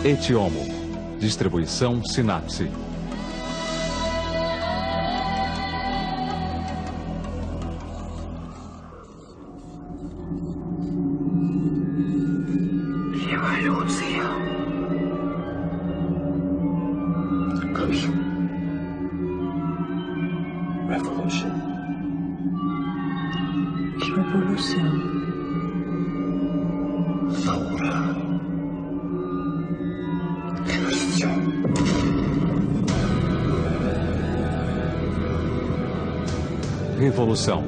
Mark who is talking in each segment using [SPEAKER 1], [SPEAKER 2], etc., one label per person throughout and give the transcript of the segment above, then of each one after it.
[SPEAKER 1] Etiomo. Distribuição Sinapse. Revolução.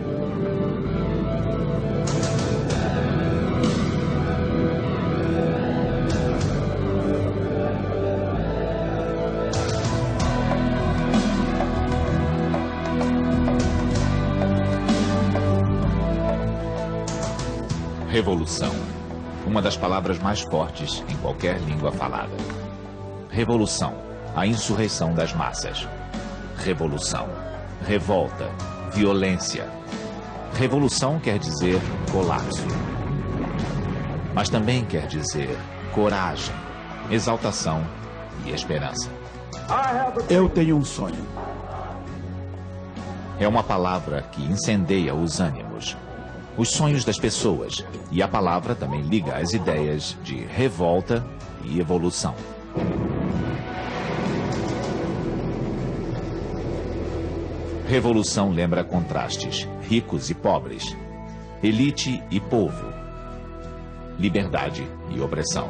[SPEAKER 2] Revolução. Uma das palavras mais fortes em qualquer língua falada. Revolução. A insurreição das massas. Revolução. Revolta. Violência. Revolução quer dizer colapso. Mas também quer dizer coragem, exaltação e esperança.
[SPEAKER 3] Eu tenho um sonho.
[SPEAKER 2] É uma palavra que incendeia os ânimos, os sonhos das pessoas, e a palavra também liga as ideias de revolta e evolução. Revolução lembra contrastes, ricos e pobres, elite e povo, liberdade e opressão.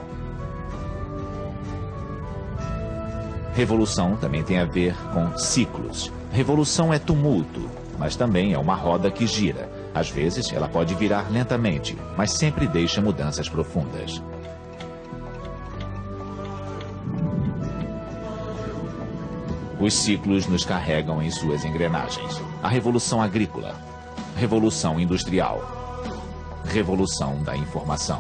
[SPEAKER 2] Revolução também tem a ver com ciclos. Revolução é tumulto, mas também é uma roda que gira. Às vezes ela pode virar lentamente, mas sempre deixa mudanças profundas. Os ciclos nos carregam em suas engrenagens. A revolução agrícola, revolução industrial, revolução da informação.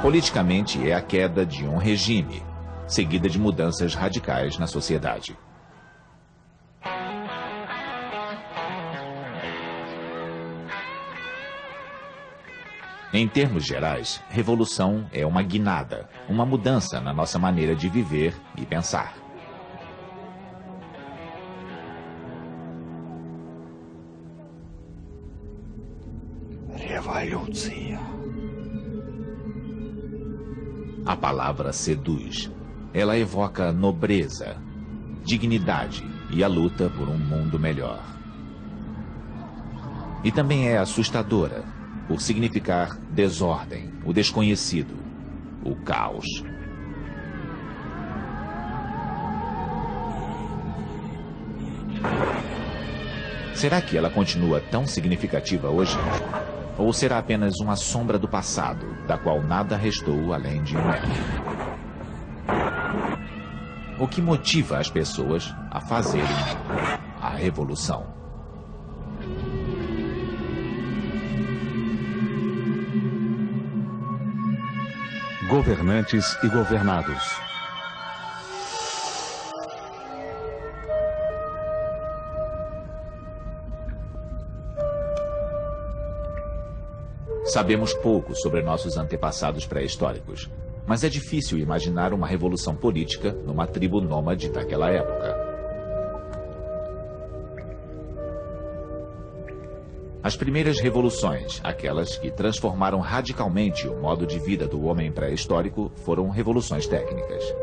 [SPEAKER 2] Politicamente é a queda de um regime, seguida de mudanças radicais na sociedade. Em termos gerais, revolução é uma guinada, uma mudança na nossa maneira de viver e pensar.
[SPEAKER 3] Revolução.
[SPEAKER 2] A palavra seduz. Ela evoca nobreza, dignidade e a luta por um mundo melhor. E também é assustadora, por significar desordem, o desconhecido, o caos. Será que ela continua tão significativa hoje? Ou será apenas uma sombra do passado, da qual nada restou além de um eco? O que motiva as pessoas a fazerem a revolução?
[SPEAKER 1] Governantes e governados.
[SPEAKER 2] Sabemos pouco sobre nossos antepassados pré-históricos, mas é difícil imaginar uma revolução política numa tribo nômade daquela época. As primeiras revoluções, aquelas que transformaram radicalmente o modo de vida do homem pré-histórico, foram revoluções técnicas.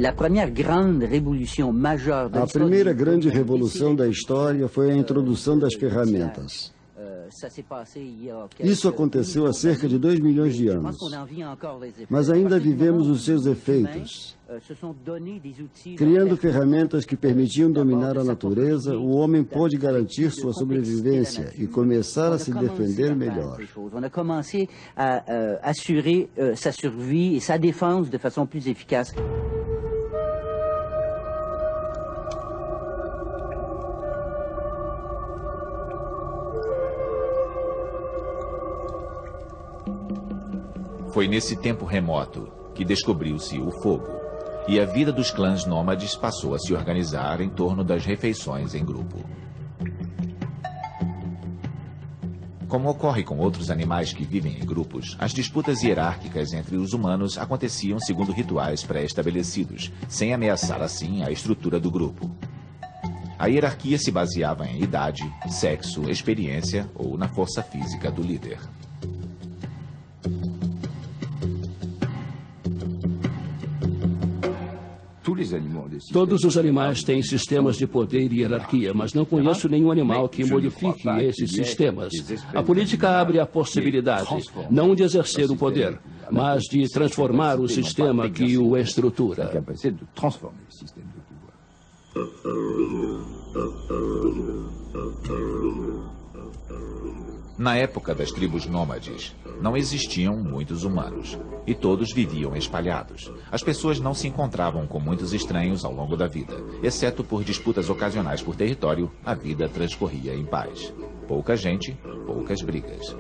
[SPEAKER 4] A primeira grande revolução da história foi a introdução das ferramentas.
[SPEAKER 3] Isso aconteceu há cerca de 2 milhões de anos, mas ainda vivemos os seus efeitos. Criando ferramentas que permitiam dominar a natureza, o homem pôde garantir sua sobrevivência e começar a se defender melhor.
[SPEAKER 4] On a commencé à assurer sa survie et sa défense de façon plus efficace.
[SPEAKER 2] Foi nesse tempo remoto que descobriu-se o fogo, e a vida dos clãs nômades passou a se organizar em torno das refeições em grupo. Como ocorre com outros animais que vivem em grupos, as disputas hierárquicas entre os humanos aconteciam segundo rituais pré-estabelecidos, sem ameaçar assim a estrutura do grupo. A hierarquia se baseava em idade, sexo, experiência ou na força física do líder.
[SPEAKER 5] Todos os animais têm sistemas de poder e hierarquia, mas não conheço nenhum animal que modifique esses sistemas. A política abre a possibilidade, não de exercer o poder, mas de transformar o sistema que o estrutura.
[SPEAKER 2] Na época das tribos nômades, não existiam muitos humanos, e todos viviam espalhados. As pessoas não se encontravam com muitos estranhos ao longo da vida. Exceto por disputas ocasionais por território, a vida transcorria em paz. Pouca gente, poucas brigas.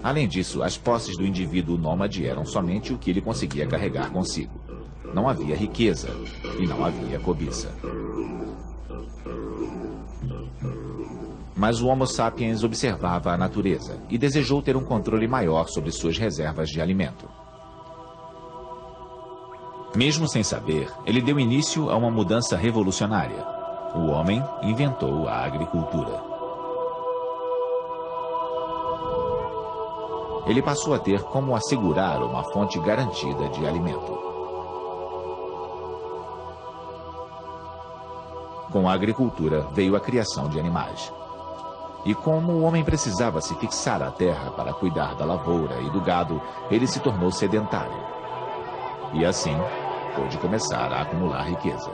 [SPEAKER 2] Além disso, as posses do indivíduo nômade eram somente o que ele conseguia carregar consigo. Não havia riqueza e não havia cobiça. Mas o Homo sapiens observava a natureza e desejou ter um controle maior sobre suas reservas de alimento. Mesmo sem saber, ele deu início a uma mudança revolucionária. O homem inventou a agricultura. Ele passou a ter como assegurar uma fonte garantida de alimento. Com a agricultura veio a criação de animais. E como o homem precisava se fixar à terra para cuidar da lavoura e do gado, ele se tornou sedentário. E assim, pôde começar a acumular riqueza.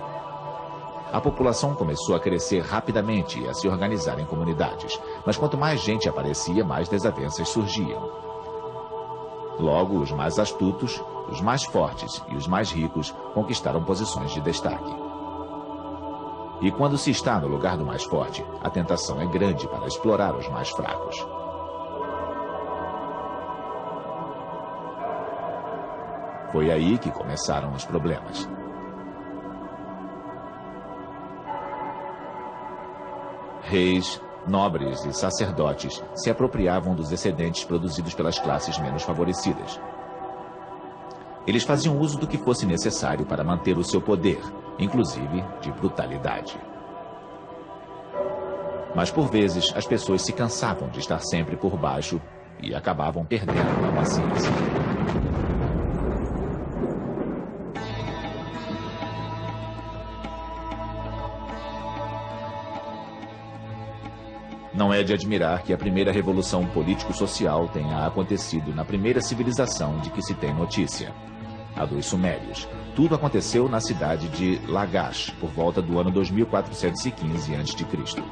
[SPEAKER 2] A população começou a crescer rapidamente e a se organizar em comunidades. Mas quanto mais gente aparecia, mais desavenças surgiam. Logo, os mais astutos, os mais fortes e os mais ricos conquistaram posições de destaque. E quando se está no lugar do mais forte, a tentação é grande para explorar os mais fracos. Foi aí que começaram os problemas. Reis, nobres e sacerdotes se apropriavam dos excedentes produzidos pelas classes menos favorecidas. Eles faziam uso do que fosse necessário para manter o seu poder, inclusive de brutalidade. Mas por vezes as pessoas se cansavam de estar sempre por baixo e acabavam perdendo a paciência. Não é de admirar que a primeira revolução político-social tenha acontecido na primeira civilização de que se tem notícia, a dos Sumérios. Tudo aconteceu na cidade de Lagash, por volta do ano 2415 a.C.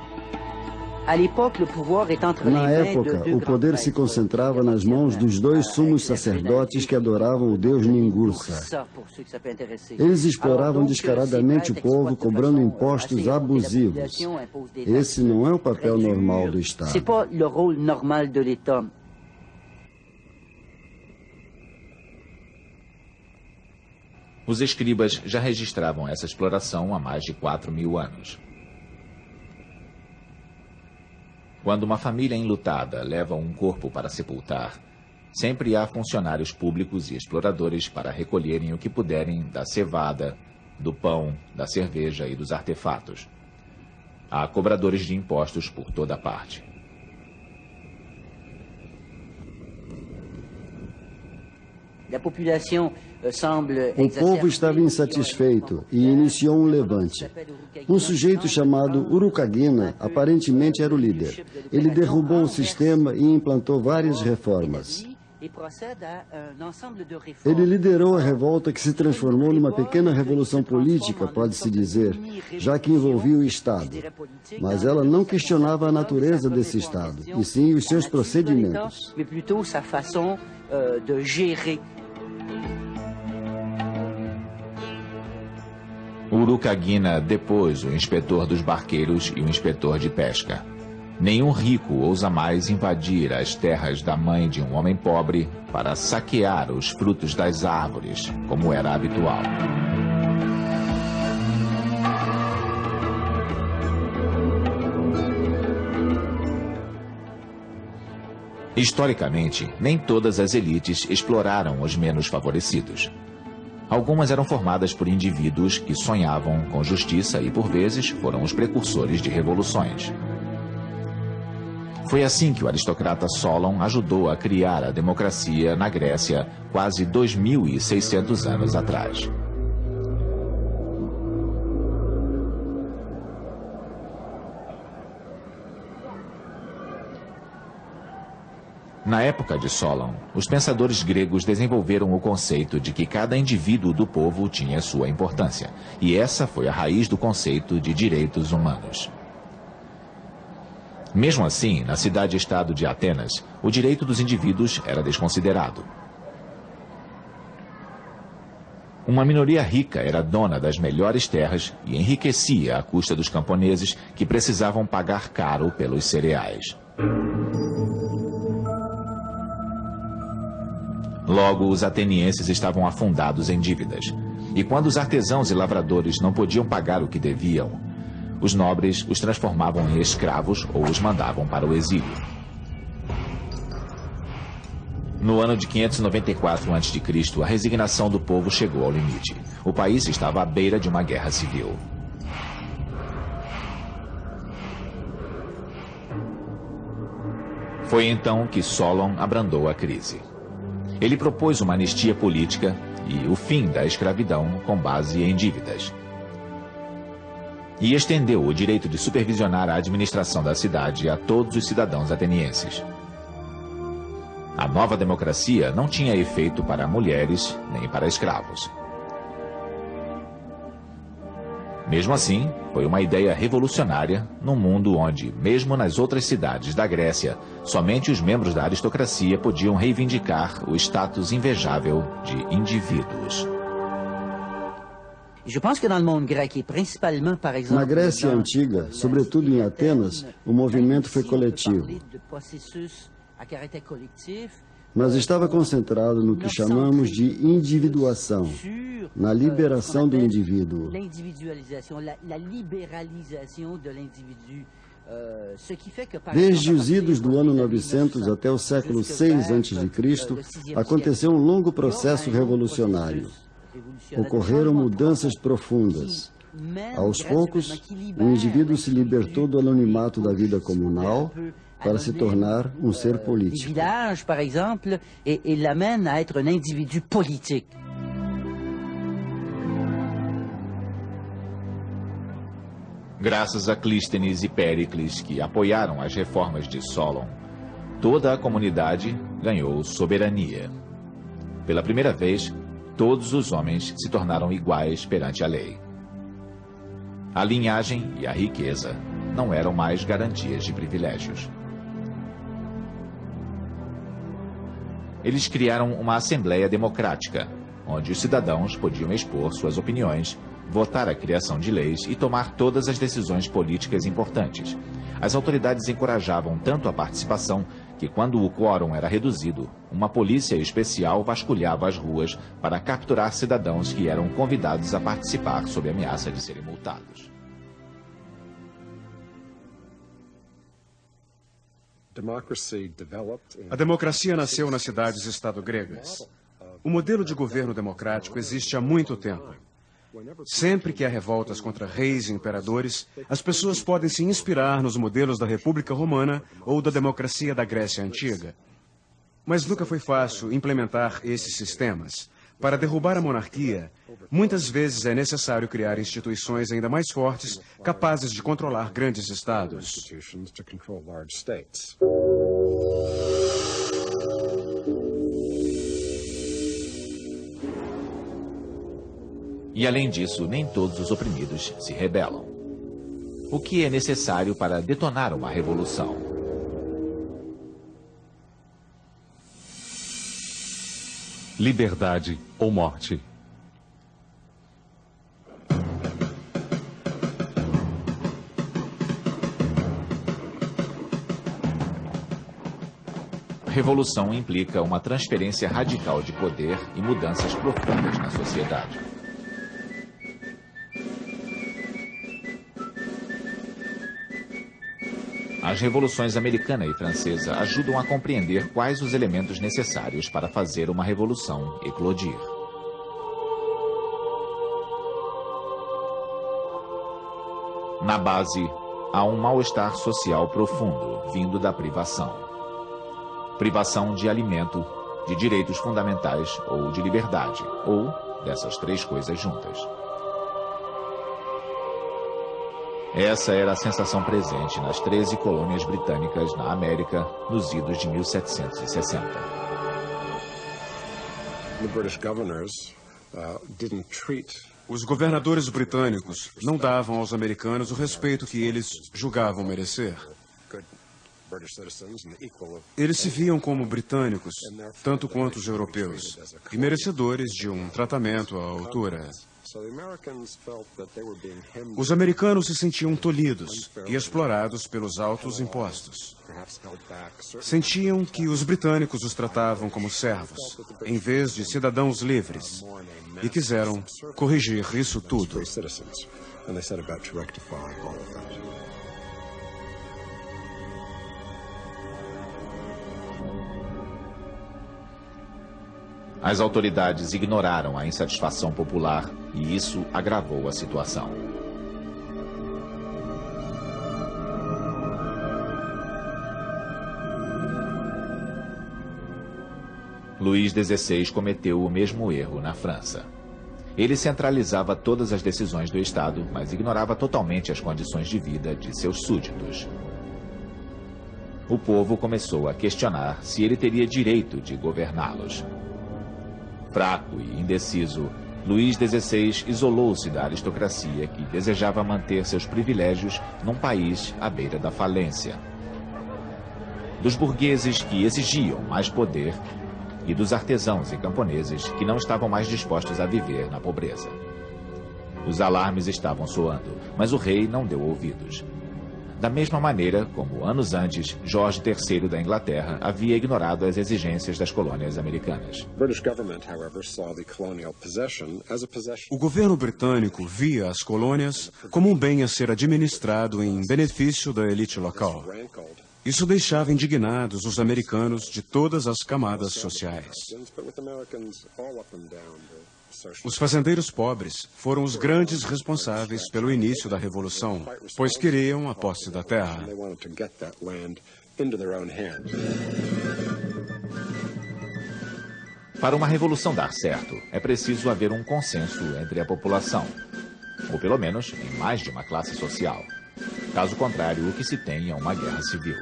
[SPEAKER 3] Na época, o poder se concentrava nas mãos dos dois sumos sacerdotes que adoravam o deus Ningussa. Eles exploravam descaradamente o povo, cobrando impostos abusivos. Esse não é o papel normal do Estado.
[SPEAKER 2] Os escribas já registravam essa exploração há mais de 4.000 anos. Quando uma família enlutada leva um corpo para sepultar, sempre há funcionários públicos e exploradores para recolherem o que puderem da cevada, do pão, da cerveja e dos artefatos. Há cobradores de impostos por toda parte.
[SPEAKER 3] O povo estava insatisfeito e iniciou um levante. Um sujeito chamado Urukagina aparentemente era o líder. Ele derrubou o sistema e implantou várias reformas. Ele liderou a revolta que se transformou numa pequena revolução política, pode-se dizer, já que envolvia o Estado. Mas ela não questionava a natureza desse Estado, e sim os seus procedimentos.
[SPEAKER 2] Urukagina depôs o inspetor dos barqueiros e o inspetor de pesca. Nenhum rico ousa mais invadir as terras da mãe de um homem pobre para saquear os frutos das árvores, como era habitual. Historicamente, nem todas as elites exploraram os menos favorecidos. Algumas eram formadas por indivíduos que sonhavam com justiça e, por vezes, foram os precursores de revoluções. Foi assim que o aristocrata Solon ajudou a criar a democracia na Grécia quase 2.600 anos atrás. Na época de Solon, os pensadores gregos desenvolveram o conceito de que cada indivíduo do povo tinha sua importância, e essa foi a raiz do conceito de direitos humanos. Mesmo assim, na cidade-estado de Atenas, o direito dos indivíduos era desconsiderado. Uma minoria rica era dona das melhores terras e enriquecia à custa dos camponeses que precisavam pagar caro pelos cereais. Logo, os atenienses estavam afundados em dívidas. E quando os artesãos e lavradores não podiam pagar o que deviam, os nobres os transformavam em escravos ou os mandavam para o exílio. No ano de 594 a.C., a resignação do povo chegou ao limite. O país estava à beira de uma guerra civil. Foi então que Solon abrandou a crise. Ele propôs uma anistia política e o fim da escravidão com base em dívidas. E estendeu o direito de supervisionar a administração da cidade a todos os cidadãos atenienses. A nova democracia não tinha efeito para mulheres nem para escravos. Mesmo assim, foi uma ideia revolucionária num mundo onde, mesmo nas outras cidades da Grécia, somente os membros da aristocracia podiam reivindicar o status invejável de indivíduos.
[SPEAKER 3] Na Grécia Antiga, sobretudo em Atenas, o movimento foi coletivo, mas estava concentrado no que chamamos de individuação, na liberação do indivíduo. Desde os idos do ano 900 até o século VI a.C., aconteceu um longo processo revolucionário. Ocorreram mudanças profundas. Aos poucos, o indivíduo se libertou do anonimato da vida comunal para se tornar um ser político.
[SPEAKER 4] Por exemplo, e l'amène a être un individu politique.
[SPEAKER 2] Graças a Clístenes e Péricles, que apoiaram as reformas de Solon, toda a comunidade ganhou soberania. Pela primeira vez, todos os homens se tornaram iguais perante a lei. A linhagem e a riqueza não eram mais garantias de privilégios. Eles criaram uma assembleia democrática, onde os cidadãos podiam expor suas opiniões, votar a criação de leis e tomar todas as decisões políticas importantes. As autoridades encorajavam tanto a participação que, quando o quórum era reduzido, uma polícia especial vasculhava as ruas para capturar cidadãos que eram convidados a participar sob ameaça de serem multados.
[SPEAKER 6] A democracia nasceu nas cidades-estado gregas. O modelo de governo democrático existe há muito tempo. Sempre que há revoltas contra reis e imperadores, as pessoas podem se inspirar nos modelos da República Romana ou da democracia da Grécia Antiga. Mas nunca foi fácil implementar esses sistemas. Para derrubar a monarquia, muitas vezes é necessário criar instituições ainda mais fortes, capazes de controlar grandes estados.
[SPEAKER 2] E além disso, nem todos os oprimidos se rebelam. O que é necessário para detonar uma revolução?
[SPEAKER 1] Liberdade ou morte.
[SPEAKER 2] revolução implica uma transferência radical de poder e mudanças profundas na sociedade. As revoluções americana e francesa ajudam a compreender quais os elementos necessários para fazer uma revolução eclodir. Na base, há um mal-estar social profundo vindo da privação. Privação de alimento, de direitos fundamentais ou de liberdade, ou dessas três coisas juntas. Essa era a sensação presente nas 13 colônias britânicas na América nos idos de 1760.
[SPEAKER 6] Os governadores britânicos não davam aos americanos o respeito que eles julgavam merecer. Eles se viam como britânicos, tanto quanto os europeus, e merecedores de um tratamento à altura. Os americanos se sentiam tolhidos e explorados pelos altos impostos. Sentiam que os britânicos os tratavam como servos, em vez de cidadãos livres, e quiseram corrigir isso tudo.
[SPEAKER 2] As autoridades ignoraram a insatisfação popular e isso agravou a situação. Luís XVI cometeu o mesmo erro na França. Ele centralizava todas as decisões do Estado, mas ignorava totalmente as condições de vida de seus súditos. O povo começou a questionar se ele teria direito de governá-los. Fraco e indeciso, Luís XVI isolou-se da aristocracia que desejava manter seus privilégios num país à beira da falência. Dos burgueses que exigiam mais poder e dos artesãos e camponeses que não estavam mais dispostos a viver na pobreza. Os alarmes estavam soando, mas o rei não deu ouvidos. Da mesma maneira como, anos antes, Jorge III da Inglaterra havia ignorado as exigências das colônias americanas.
[SPEAKER 6] O governo britânico via as colônias como um bem a ser administrado em benefício da elite local. Isso deixava indignados os americanos de todas as camadas sociais. Os fazendeiros pobres foram os grandes responsáveis pelo início da Revolução, pois queriam a posse da terra.
[SPEAKER 2] Para uma revolução dar certo, é preciso haver um consenso entre a população, ou pelo menos em mais de uma classe social. Caso contrário, o que se tem é uma guerra civil.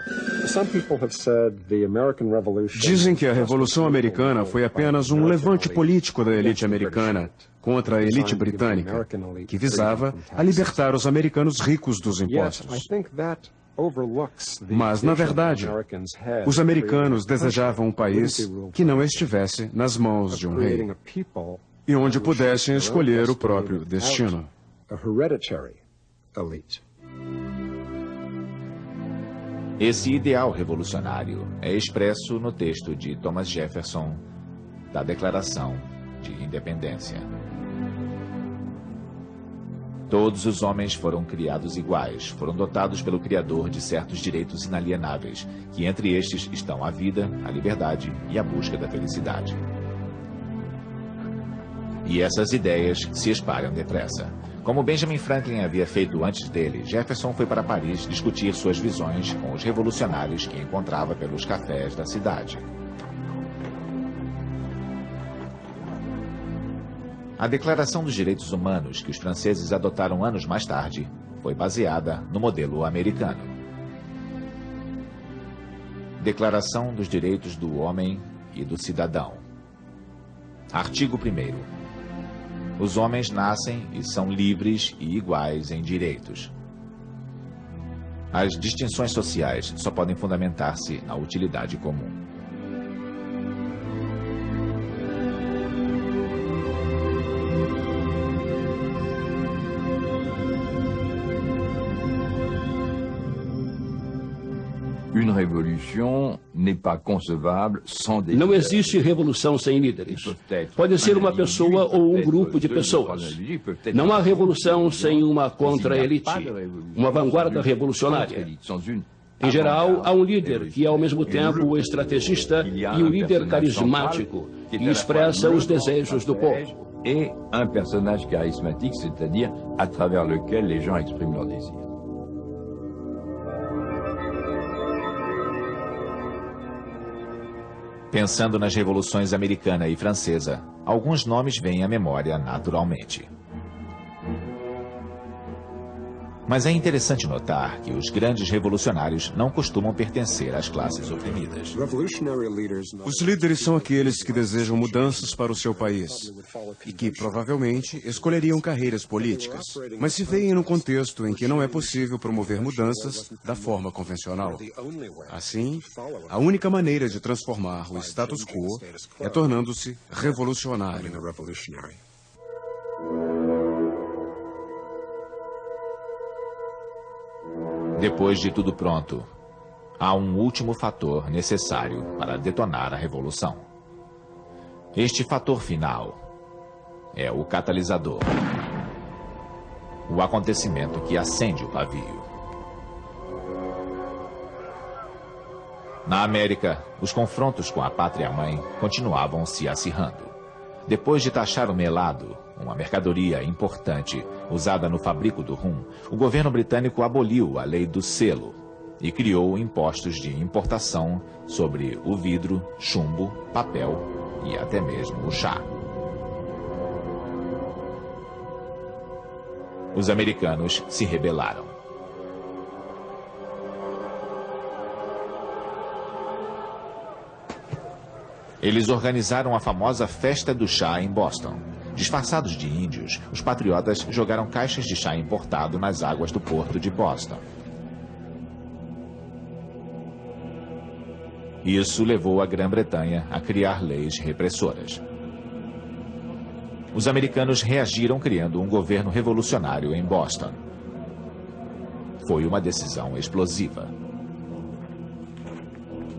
[SPEAKER 6] Dizem que a Revolução Americana foi apenas um levante político da elite americana contra a elite britânica, que visava a libertar os americanos ricos dos impostos. Mas, na verdade, os americanos desejavam um país que não estivesse nas mãos de um rei e onde pudessem escolher o próprio destino.
[SPEAKER 2] Esse ideal revolucionário é expresso no texto de Thomas Jefferson da Declaração de Independência. Todos os homens foram criados iguais, foram dotados pelo Criador de certos direitos inalienáveis, que entre estes estão a vida, a liberdade e a busca da felicidade. E essas ideias se espalham depressa. Como Benjamin Franklin havia feito antes dele, Jefferson foi para Paris discutir suas visões com os revolucionários que encontrava pelos cafés da cidade. A Declaração dos Direitos Humanos, que os franceses adotaram anos mais tarde, foi baseada no modelo americano. Declaração dos Direitos do Homem e do Cidadão. Artigo 1º. Os homens nascem e são livres e iguais em direitos. As distinções sociais só podem fundamentar-se na utilidade comum.
[SPEAKER 5] Não existe revolução sem líderes. Pode ser uma pessoa ou um grupo de pessoas. Não há revolução sem uma contra-elite, uma vanguarda revolucionária. Em geral, há um líder que é ao mesmo tempo o estrategista e o líder carismático, que expressa os desejos do povo.
[SPEAKER 7] Et un personnage charismatique, c'est-à-dire à travers lequel les gens expriment leurs désirs.
[SPEAKER 2] Pensando nas revoluções americana e francesa, alguns nomes vêm à memória naturalmente. Mas é interessante notar que os grandes revolucionários não costumam pertencer às classes oprimidas.
[SPEAKER 6] Os líderes são aqueles que desejam mudanças para o seu país e que, provavelmente, escolheriam carreiras políticas, mas se veem num contexto em que não é possível promover mudanças da forma convencional. Assim, a única maneira de transformar o status quo é tornando-se revolucionário.
[SPEAKER 2] Depois de tudo pronto, há um último fator necessário para detonar a revolução. Este fator final é o catalisador, o acontecimento que acende o pavio. Na América, os confrontos com a pátria-mãe continuavam se acirrando. Depois de taxar o melado, uma mercadoria importante usada no fabrico do rum, o governo britânico aboliu a lei do selo e criou impostos de importação sobre o vidro, chumbo, papel e até mesmo o chá. Os americanos se rebelaram. Eles organizaram a famosa Festa do Chá em Boston. Disfarçados de índios, os patriotas jogaram caixas de chá importado nas águas do porto de Boston. Isso levou a Grã-Bretanha a criar leis repressoras. Os americanos reagiram criando um governo revolucionário em Boston. Foi uma decisão explosiva.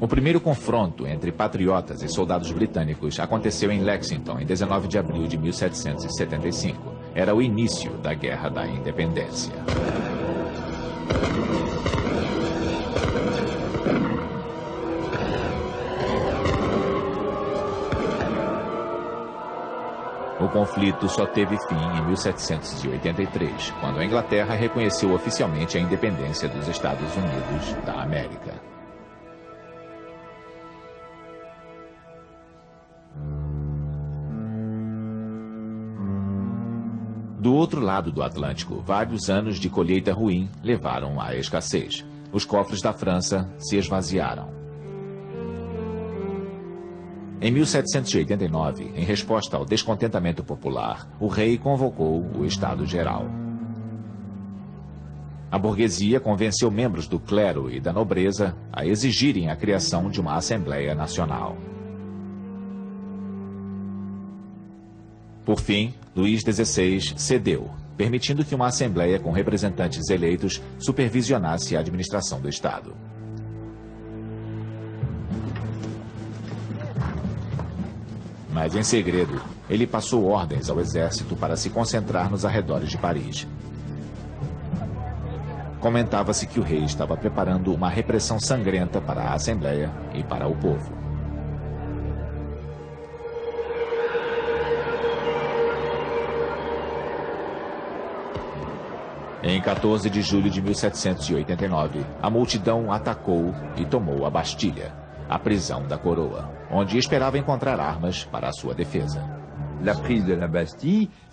[SPEAKER 2] O primeiro confronto entre patriotas e soldados britânicos aconteceu em Lexington, em 19 de abril de 1775. Era o início da Guerra da Independência. O conflito só teve fim em 1783, quando a Inglaterra reconheceu oficialmente a independência dos Estados Unidos da América. Do outro lado do Atlântico, vários anos de colheita ruim levaram à escassez. Os cofres da França se esvaziaram. Em 1789, em resposta ao descontentamento popular, o rei convocou o Estado Geral. A burguesia convenceu membros do clero e da nobreza a exigirem a criação de uma Assembleia Nacional. Por fim, Luís XVI cedeu, permitindo que uma Assembleia com representantes eleitos supervisionasse a administração do Estado. Mas, em segredo, ele passou ordens ao exército para se concentrar nos arredores de Paris. Comentava-se que o rei estava preparando uma repressão sangrenta para a Assembleia e para o povo. Em 14 de julho de 1789, a multidão atacou e tomou a Bastilha, a prisão da coroa, onde esperava encontrar armas para a sua defesa.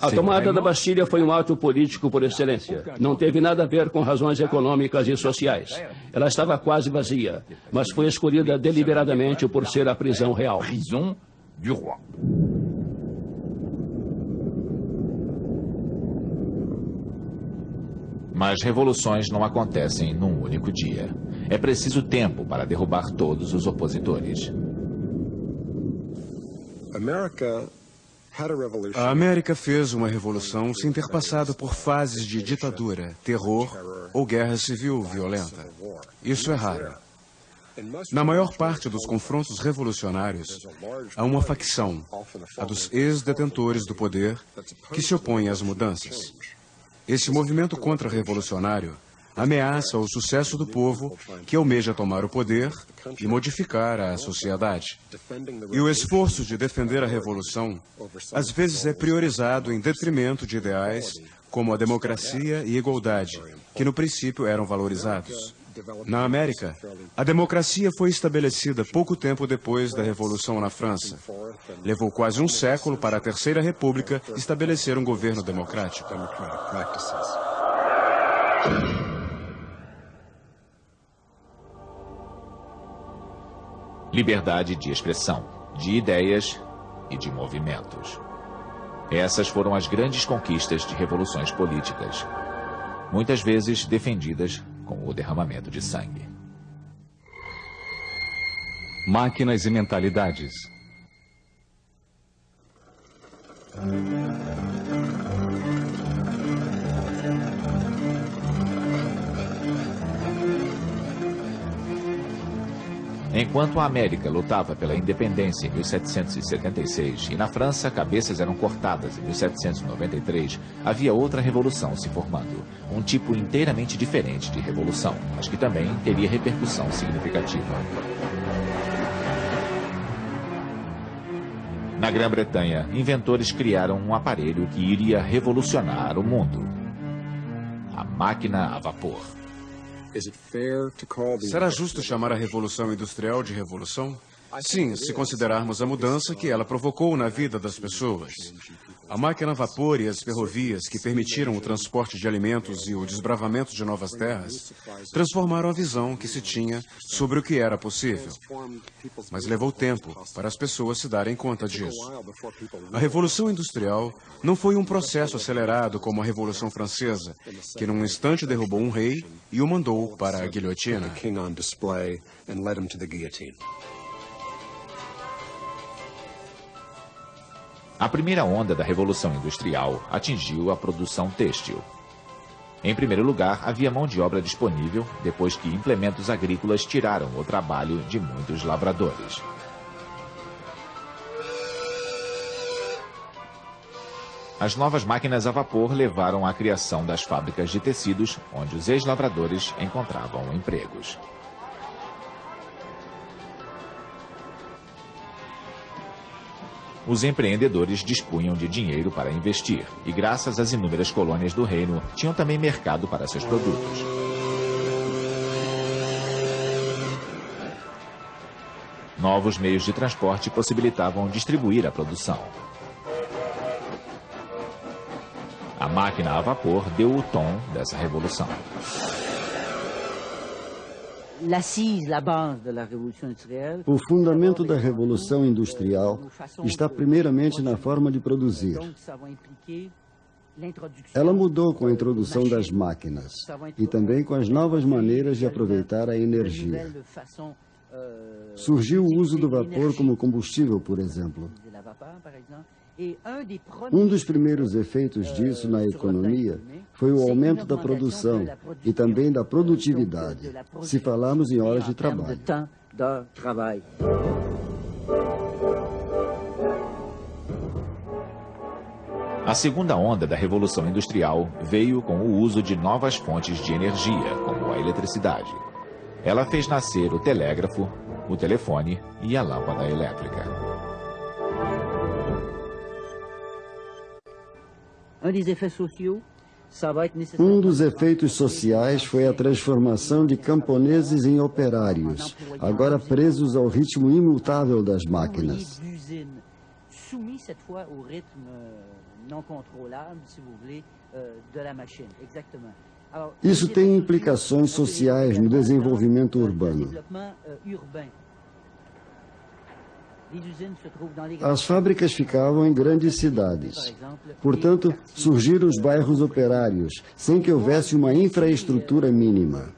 [SPEAKER 5] A tomada da Bastilha foi um ato político por excelência. Não teve nada a ver com razões econômicas e sociais. Ela estava quase vazia, mas foi escolhida deliberadamente por ser a prisão real.
[SPEAKER 2] Mas revoluções não acontecem num único dia. É preciso tempo para derrubar todos os opositores.
[SPEAKER 6] A América fez uma revolução sem ter passado por fases de ditadura, terror ou guerra civil violenta. Isso é raro. Na maior parte dos confrontos revolucionários, há uma facção, a dos ex-detentores do poder, que se opõe às mudanças. Esse movimento contra-revolucionário ameaça o sucesso do povo que almeja tomar o poder e modificar a sociedade. E o esforço de defender a revolução, às vezes, é priorizado em detrimento de ideais como a democracia e igualdade, que no princípio eram valorizados. Na América, a democracia foi estabelecida pouco tempo depois da Revolução na França. Levou quase um século para a Terceira República estabelecer um governo democrático.
[SPEAKER 2] Liberdade de expressão, de ideias e de movimentos. Essas foram as grandes conquistas de revoluções políticas, muitas vezes defendidas com o derramamento de sangue.
[SPEAKER 1] Máquinas e mentalidades.
[SPEAKER 2] Enquanto a América lutava pela independência em 1776 e na França cabeças eram cortadas em 1793, havia outra revolução se formando. Um tipo inteiramente diferente de revolução, mas que também teria repercussão significativa. Na Grã-Bretanha, inventores criaram um aparelho que iria revolucionar o mundo: a máquina a vapor.
[SPEAKER 6] Será justo chamar a Revolução Industrial de revolução? Sim, se considerarmos a mudança que ela provocou na vida das pessoas. A máquina a vapor e as ferrovias que permitiram o transporte de alimentos e o desbravamento de novas terras transformaram a visão que se tinha sobre o que era possível. Mas levou tempo para as pessoas se darem conta disso. A Revolução Industrial não foi um processo acelerado como a Revolução Francesa, que num instante derrubou um rei e o mandou para a guilhotina.
[SPEAKER 2] A primeira onda da Revolução Industrial atingiu a produção têxtil. Em primeiro lugar, havia mão de obra disponível depois que implementos agrícolas tiraram o trabalho de muitos lavradores. As novas máquinas a vapor levaram à criação das fábricas de tecidos, onde os ex-lavradores encontravam empregos. Os empreendedores dispunham de dinheiro para investir e, graças às inúmeras colônias do reino, tinham também mercado para seus produtos. Novos meios de transporte possibilitavam distribuir a produção. A máquina a vapor deu o tom dessa revolução.
[SPEAKER 3] O fundamento da Revolução Industrial está primeiramente na forma de produzir. Ela mudou com a introdução das máquinas e também com as novas maneiras de aproveitar a energia. Surgiu o uso do vapor como combustível, por exemplo. Um dos primeiros efeitos disso na economia foi o aumento da produção e também da produtividade, se falarmos em horas de trabalho.
[SPEAKER 2] A segunda onda da Revolução Industrial veio com o uso de novas fontes de energia, como a eletricidade. Ela fez nascer o telégrafo, o telefone e a lâmpada elétrica.
[SPEAKER 3] Um dos efeitos sociais foi a transformação de camponeses em operários, agora presos ao ritmo imutável das máquinas. Isso tem implicações sociais no desenvolvimento urbano. As fábricas ficavam em grandes cidades. Portanto, surgiram os bairros operários, sem que houvesse uma infraestrutura mínima.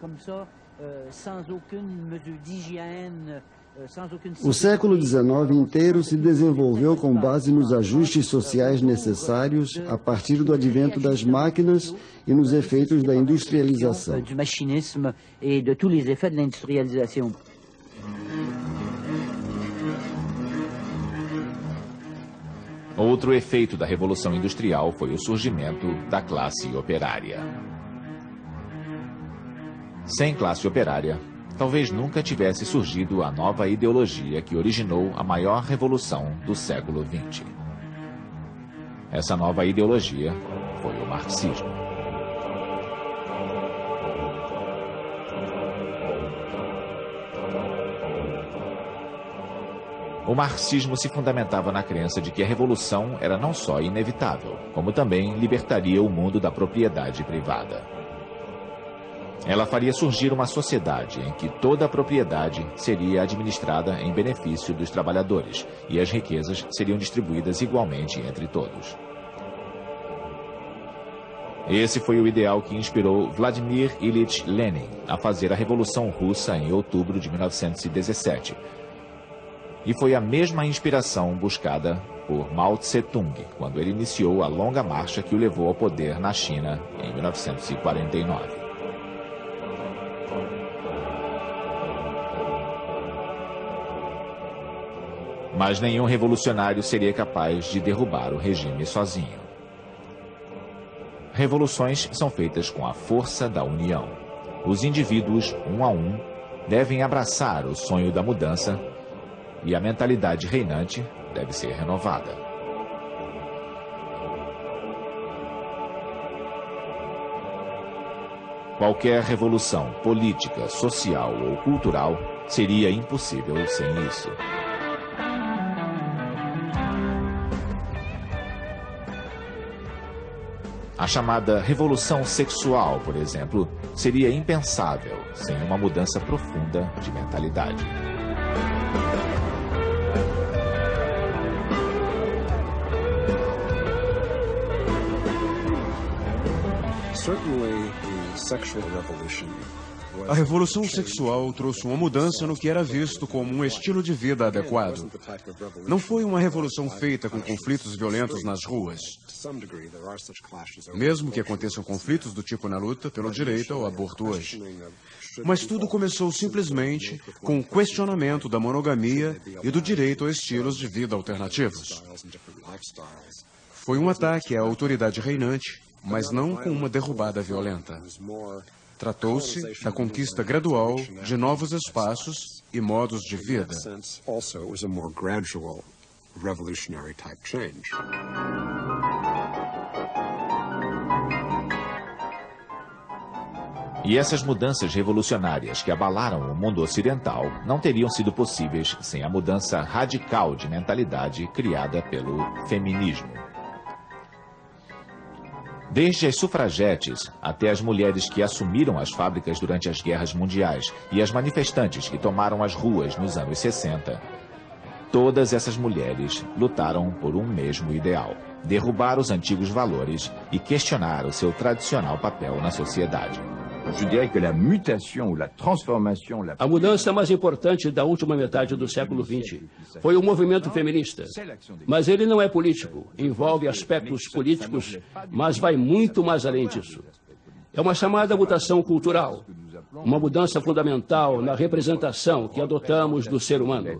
[SPEAKER 3] O século XIX inteiro se desenvolveu com base nos ajustes sociais necessários a partir do advento das máquinas e nos efeitos da industrialização.
[SPEAKER 2] Outro efeito da Revolução Industrial foi o surgimento da classe operária. Sem classe operária, talvez nunca tivesse surgido a nova ideologia que originou a maior revolução do século XX. Essa nova ideologia foi o marxismo. O marxismo se fundamentava na crença de que a revolução era não só inevitável, como também libertaria o mundo da propriedade privada. Ela faria surgir uma sociedade em que toda a propriedade seria administrada em benefício dos trabalhadores e as riquezas seriam distribuídas igualmente entre todos. Esse foi o ideal que inspirou Vladimir Ilyich Lenin a fazer a Revolução Russa em outubro de 1917. E foi a mesma inspiração buscada por Mao Tse-tung quando ele iniciou a longa marcha que o levou ao poder na China em 1949. Mas nenhum revolucionário seria capaz de derrubar o regime sozinho. Revoluções são feitas com a força da união. Os indivíduos, um a um, devem abraçar o sonho da mudança e a mentalidade reinante deve ser renovada. Qualquer revolução política, social ou cultural seria impossível sem isso. A chamada revolução sexual, por exemplo, seria impensável sem uma mudança profunda de mentalidade.
[SPEAKER 6] A revolução sexual trouxe uma mudança no que era visto como um estilo de vida adequado. Não foi uma revolução feita com conflitos violentos nas ruas. Mesmo que aconteçam conflitos do tipo na luta pelo direito ao aborto hoje. Mas tudo começou simplesmente com o questionamento da monogamia e do direito a estilos de vida alternativos. Foi um ataque à autoridade reinante, mas não com uma derrubada violenta. Tratou-se da conquista gradual de novos espaços e modos de vida.
[SPEAKER 2] E essas mudanças revolucionárias que abalaram o mundo ocidental não teriam sido possíveis sem a mudança radical de mentalidade criada pelo feminismo. Desde as sufragetes até as mulheres que assumiram as fábricas durante as guerras mundiais e as manifestantes que tomaram as ruas nos anos 60, todas essas mulheres lutaram por um mesmo ideal: derrubar os antigos valores e questionar o seu tradicional papel na sociedade.
[SPEAKER 5] A mudança mais importante da última metade do século XX foi o movimento feminista. Mas ele não é político, envolve aspectos políticos, mas vai muito mais além disso. É uma chamada mutação cultural, uma mudança fundamental na representação que adotamos do ser humano.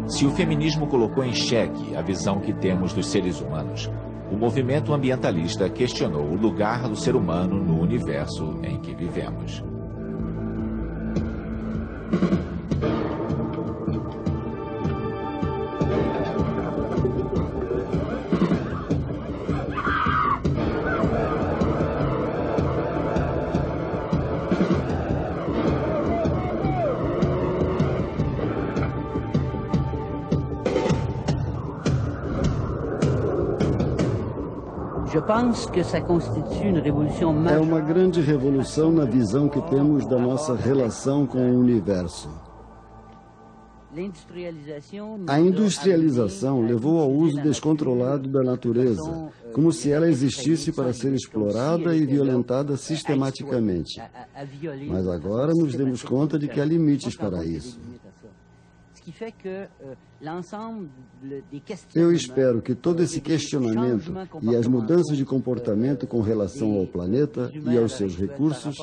[SPEAKER 2] Se o feminismo colocou em xeque a visão que temos dos seres humanos, o movimento ambientalista questionou o lugar do ser humano no universo em que vivemos.
[SPEAKER 3] É uma grande revolução na visão que temos da nossa relação com o universo. A industrialização levou ao uso descontrolado da natureza, como se ela existisse para ser explorada e violentada sistematicamente. Mas agora nos demos conta de que há limites para isso. Eu espero que todo esse questionamento e as mudanças de comportamento com relação ao planeta e aos seus recursos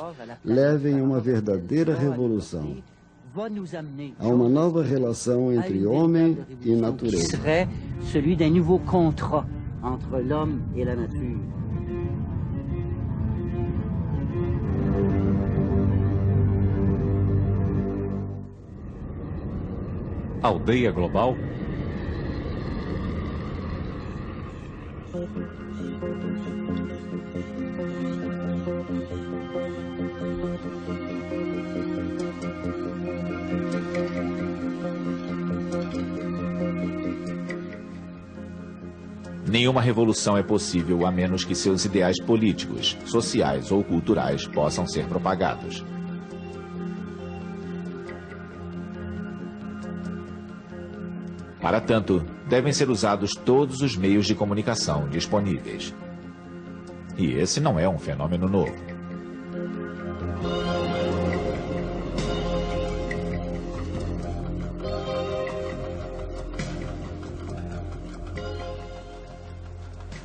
[SPEAKER 3] levem a uma verdadeira revolução. a uma nova relação entre homem e natureza.
[SPEAKER 4] Que serait celui d'un nouveau contrat entre l'homme et la nature.
[SPEAKER 1] Aldeia global?
[SPEAKER 2] Nenhuma revolução é possível a menos que seus ideais políticos, sociais ou culturais possam ser propagados. Para tanto, devem ser usados todos os meios de comunicação disponíveis. E esse não é um fenômeno novo.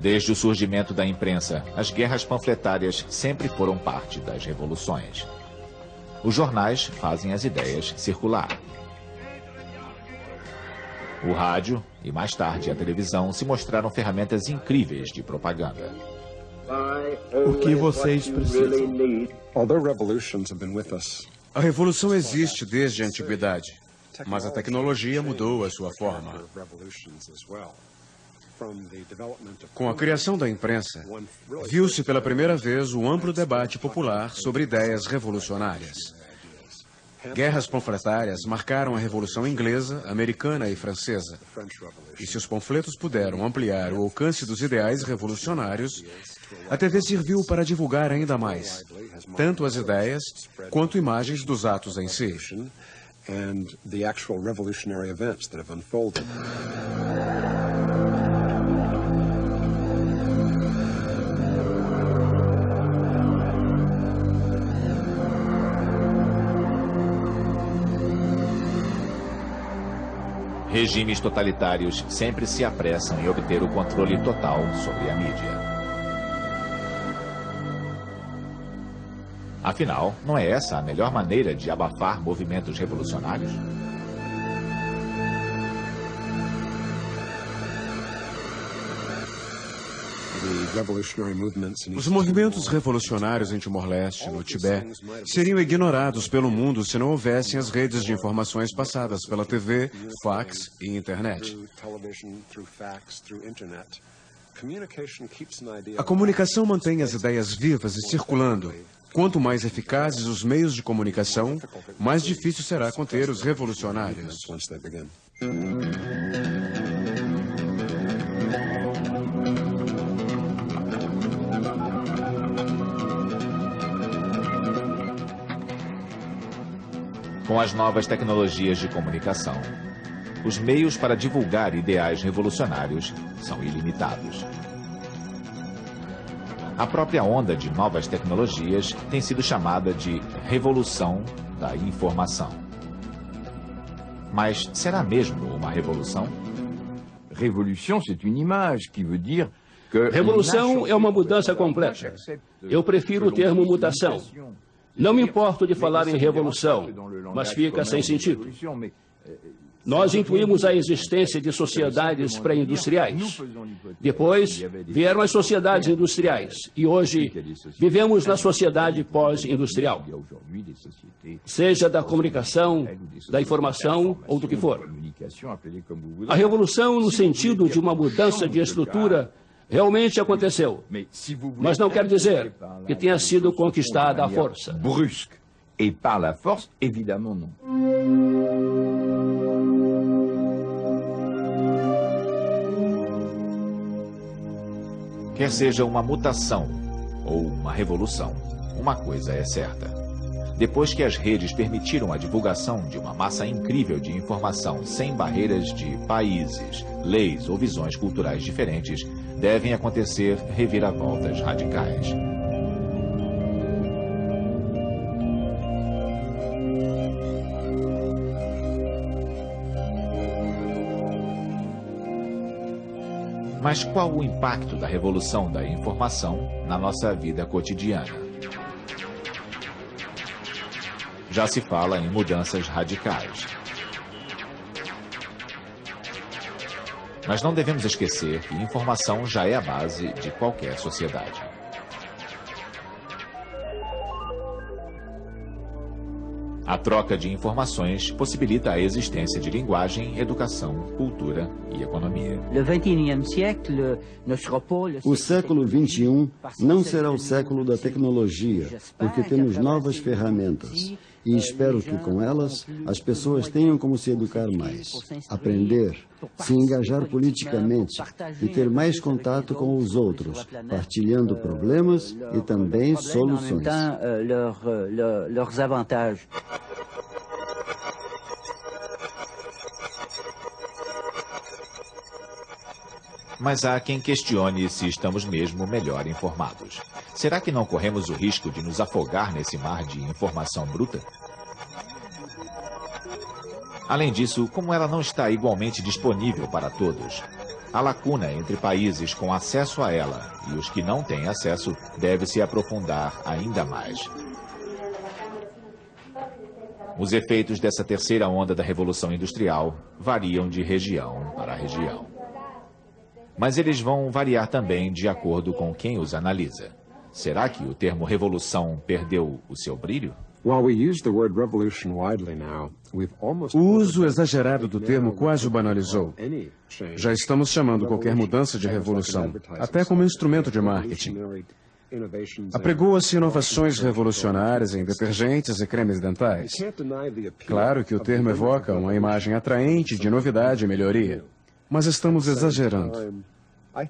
[SPEAKER 2] Desde o surgimento da imprensa, as guerras panfletárias sempre foram parte das revoluções. Os jornais fazem as ideias circular. O rádio e, mais tarde, a televisão se mostraram ferramentas incríveis de propaganda.
[SPEAKER 8] O que vocês precisam?
[SPEAKER 6] A revolução existe desde a antiguidade, mas a tecnologia mudou a sua forma. Com a criação da imprensa, viu-se pela primeira vez o amplo debate popular sobre ideias revolucionárias. Guerras panfletárias marcaram a Revolução Inglesa, Americana e Francesa. E se os panfletos puderam ampliar o alcance dos ideais revolucionários, a TV serviu para divulgar ainda mais, tanto as ideias quanto imagens dos atos em si.
[SPEAKER 2] Regimes totalitários sempre se apressam em obter o controle total sobre a mídia. Afinal, não é essa a melhor maneira de abafar movimentos revolucionários?
[SPEAKER 6] Os movimentos revolucionários em Timor-Leste, no Tibete, seriam ignorados pelo mundo se não houvessem as redes de informações passadas pela TV, fax e internet. A comunicação mantém as ideias vivas e circulando. Quanto mais eficazes os meios de comunicação, mais difícil será conter os revolucionários.
[SPEAKER 2] Com as novas tecnologias de comunicação, os meios para divulgar ideais revolucionários são ilimitados. A própria onda de novas tecnologias tem sido chamada de revolução da informação. Mas será mesmo uma revolução?
[SPEAKER 7] Révolution, c'est une image qui veut dire que...
[SPEAKER 5] Revolução é uma mudança completa. Eu prefiro o termo mutação. Não me importo de falar em revolução, mas fica sem sentido. Nós intuímos a existência de sociedades pré-industriais. Depois vieram as sociedades industriais. E hoje vivemos na sociedade pós-industrial. Seja da comunicação, da informação ou do que for. A revolução, no sentido de uma mudança de estrutura, realmente aconteceu, mas não quer dizer que tenha sido conquistada à força.
[SPEAKER 7] Brusque. Et par la force, évidemment non.
[SPEAKER 2] Quer seja uma mutação ou uma revolução, uma coisa é certa. Depois que as redes permitiram a divulgação de uma massa incrível de informação sem barreiras de países, leis ou visões culturais diferentes, devem acontecer reviravoltas radicais. Mas qual o impacto da revolução da informação na nossa vida cotidiana? Já se fala em mudanças radicais. Mas não devemos esquecer que informação já é a base de qualquer sociedade. A troca de informações possibilita a existência de linguagem, educação, cultura e economia.
[SPEAKER 3] O século XXI não será o século da tecnologia, porque temos novas ferramentas. E espero que com elas as pessoas tenham como se educar mais, aprender, se engajar politicamente e ter mais contato com os outros, partilhando problemas e também soluções.
[SPEAKER 2] Mas há quem questione se estamos mesmo melhor informados. Será que não corremos o risco de nos afogar nesse mar de informação bruta? Além disso, como ela não está igualmente disponível para todos, a lacuna entre países com acesso a ela e os que não têm acesso deve se aprofundar ainda mais. Os efeitos dessa terceira onda da Revolução Industrial variam de região para região. Mas eles vão variar também de acordo com quem os analisa. Será que o termo revolução perdeu o seu brilho?
[SPEAKER 6] O uso exagerado do termo quase o banalizou. Já estamos chamando qualquer mudança de revolução, até como instrumento de marketing. Apregou-se inovações revolucionárias em detergentes e cremes dentais. Claro que o termo evoca uma imagem atraente de novidade e melhoria. Mas estamos exagerando.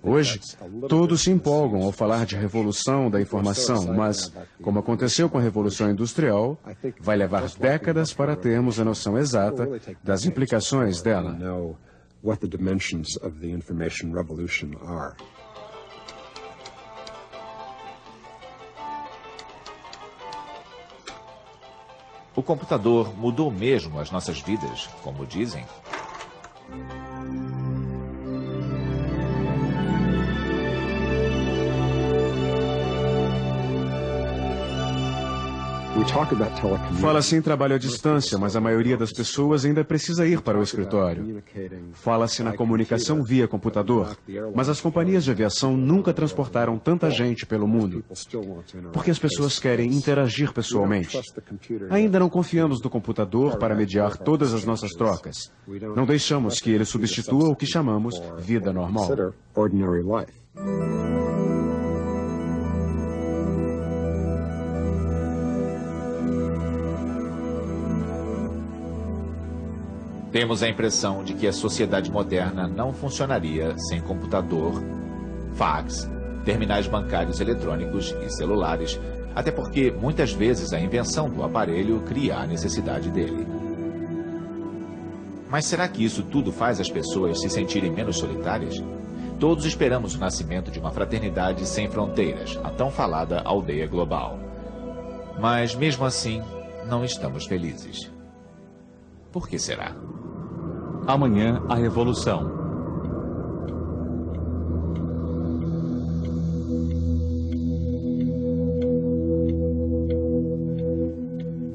[SPEAKER 6] Hoje, todos se empolgam ao falar de revolução da informação, mas, como aconteceu com a Revolução Industrial, vai levar décadas para termos a noção exata das implicações dela.
[SPEAKER 2] O computador mudou mesmo as nossas vidas, como dizem?
[SPEAKER 6] Fala-se em trabalho à distância, mas a maioria das pessoas ainda precisa ir para o escritório. Fala-se na comunicação via computador, mas as companhias de aviação nunca transportaram tanta gente pelo mundo, porque as pessoas querem interagir pessoalmente. Ainda não confiamos no computador para mediar todas as nossas trocas. Não deixamos que ele substitua o que chamamos vida normal.
[SPEAKER 2] Temos a impressão de que a sociedade moderna não funcionaria sem computador, fax, terminais bancários eletrônicos e celulares, até porque muitas vezes a invenção do aparelho cria a necessidade dele. Mas será que isso tudo faz as pessoas se sentirem menos solitárias? Todos esperamos o nascimento de uma fraternidade sem fronteiras, a tão falada aldeia global. Mas mesmo assim, não estamos felizes. Por que será?
[SPEAKER 1] Amanhã, a revolução.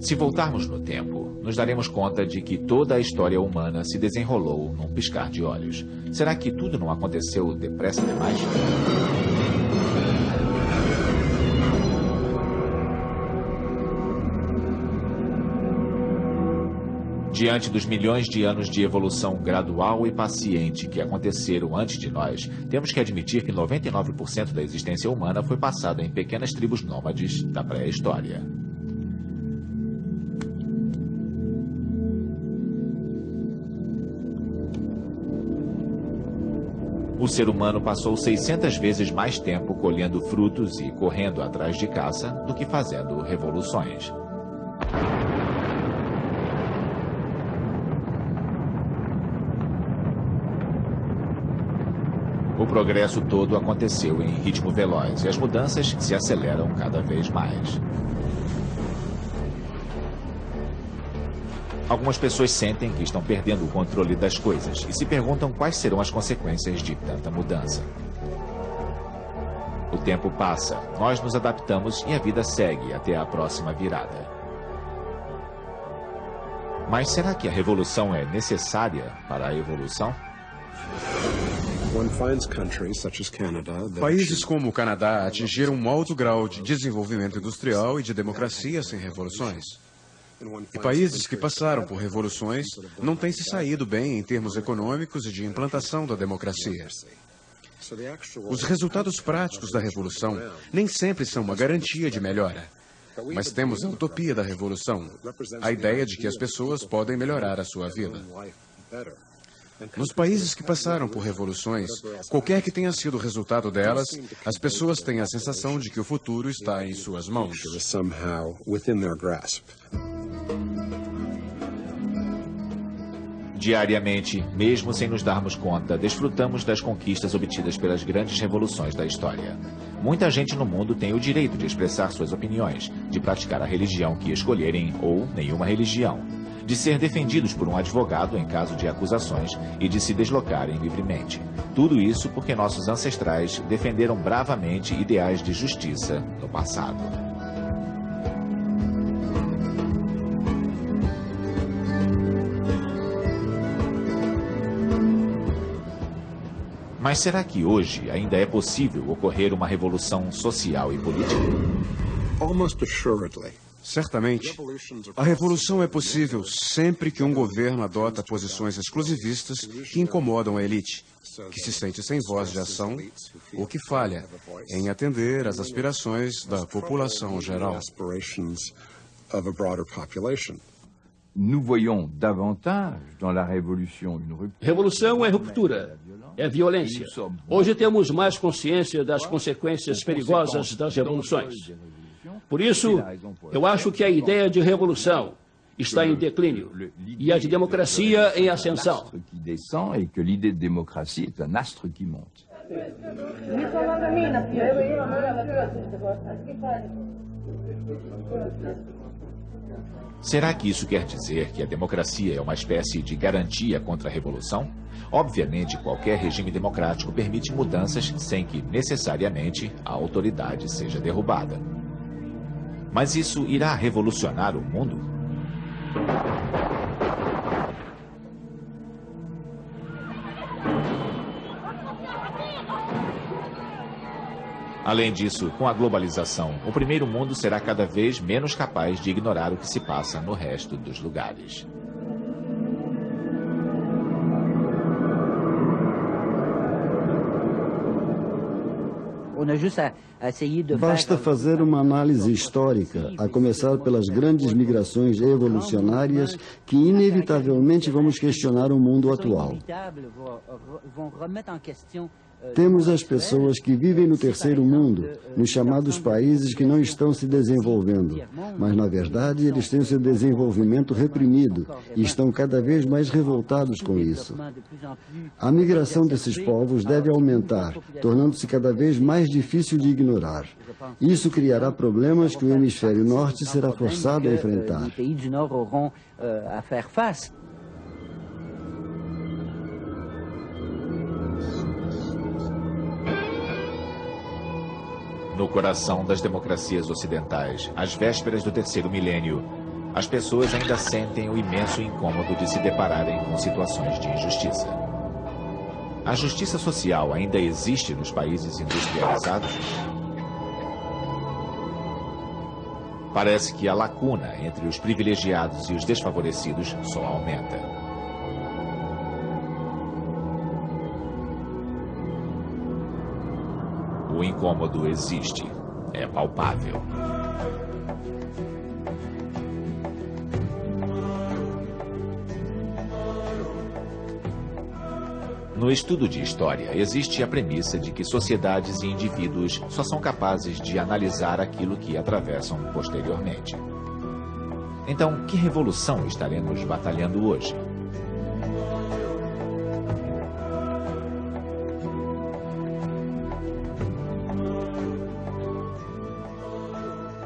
[SPEAKER 2] Se voltarmos no tempo, nos daremos conta de que toda a história humana se desenrolou num piscar de olhos. Será que tudo não aconteceu depressa demais? Diante dos milhões de anos de evolução gradual e paciente que aconteceram antes de nós, temos que admitir que 99% da existência humana foi passada em pequenas tribos nômades da pré-história. O ser humano passou 600 vezes mais tempo colhendo frutos e correndo atrás de caça do que fazendo revoluções. O progresso todo aconteceu em ritmo veloz e as mudanças se aceleram cada vez mais. Algumas pessoas sentem que estão perdendo o controle das coisas e se perguntam quais serão as consequências de tanta mudança. O tempo passa, nós nos adaptamos e a vida segue até a próxima virada. Mas será que a revolução é necessária para a evolução?
[SPEAKER 6] Países como o Canadá atingiram um alto grau de desenvolvimento industrial e de democracia sem revoluções. E países que passaram por revoluções não têm se saído bem em termos econômicos e de implantação da democracia. Os resultados práticos da revolução nem sempre são uma garantia de melhora. Mas temos a utopia da revolução, a ideia de que as pessoas podem melhorar a sua vida. Nos países que passaram por revoluções, qualquer que tenha sido o resultado delas, as pessoas têm a sensação de que o futuro está em suas mãos.
[SPEAKER 2] Diariamente, mesmo sem nos darmos conta, desfrutamos das conquistas obtidas pelas grandes revoluções da história. Muita gente no mundo tem o direito de expressar suas opiniões, de praticar a religião que escolherem ou nenhuma religião, de ser defendidos por um advogado em caso de acusações e de se deslocarem livremente. Tudo isso porque nossos ancestrais defenderam bravamente ideais de justiça no passado. Mas será que hoje ainda é possível ocorrer uma revolução social e política?
[SPEAKER 6] Certamente. A revolução é possível sempre que um governo adota posições exclusivistas que incomodam a elite, que se sente sem voz de ação ou que falha em atender às aspirações da população geral.
[SPEAKER 7] Nous voyons davantage dans la révolution une rupture.
[SPEAKER 5] Revolução é ruptura, é violência. Hoje temos mais consciência das consequências perigosas das revoluções. Por isso, eu acho que a ideia de revolução está em declínio e a de democracia em ascensão.
[SPEAKER 7] Qui descend et que l'idée de démocratie est un astre qui monte.
[SPEAKER 2] Será que isso quer dizer que a democracia é uma espécie de garantia contra a revolução? Obviamente, qualquer regime democrático permite mudanças sem que, necessariamente, a autoridade seja derrubada. Mas isso irá revolucionar o mundo? Além disso, com a globalização, o primeiro mundo será cada vez menos capaz de ignorar o que se passa no resto dos lugares.
[SPEAKER 3] Basta fazer uma análise histórica, a começar pelas grandes migrações evolucionárias que inevitavelmente vamos questionar o mundo atual. Temos as pessoas que vivem no terceiro mundo, nos chamados países que não estão se desenvolvendo, mas na verdade eles têm o seu desenvolvimento reprimido e estão cada vez mais revoltados com isso. A migração desses povos deve aumentar, tornando-se cada vez mais difícil de ignorar. Isso criará problemas que o hemisfério norte será forçado a enfrentar.
[SPEAKER 2] No coração das democracias ocidentais, às vésperas do terceiro milênio, as pessoas ainda sentem o imenso incômodo de se depararem com situações de injustiça. A justiça social ainda existe nos países industrializados? Parece que a lacuna entre os privilegiados e os desfavorecidos só aumenta. O incômodo existe, é palpável. No estudo de história, existe a premissa de que sociedades e indivíduos só são capazes de analisar aquilo que atravessam posteriormente. Então, que revolução estaremos batalhando hoje?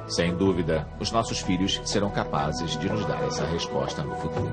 [SPEAKER 2] Sem dúvida, os nossos filhos serão capazes de nos dar essa resposta no futuro.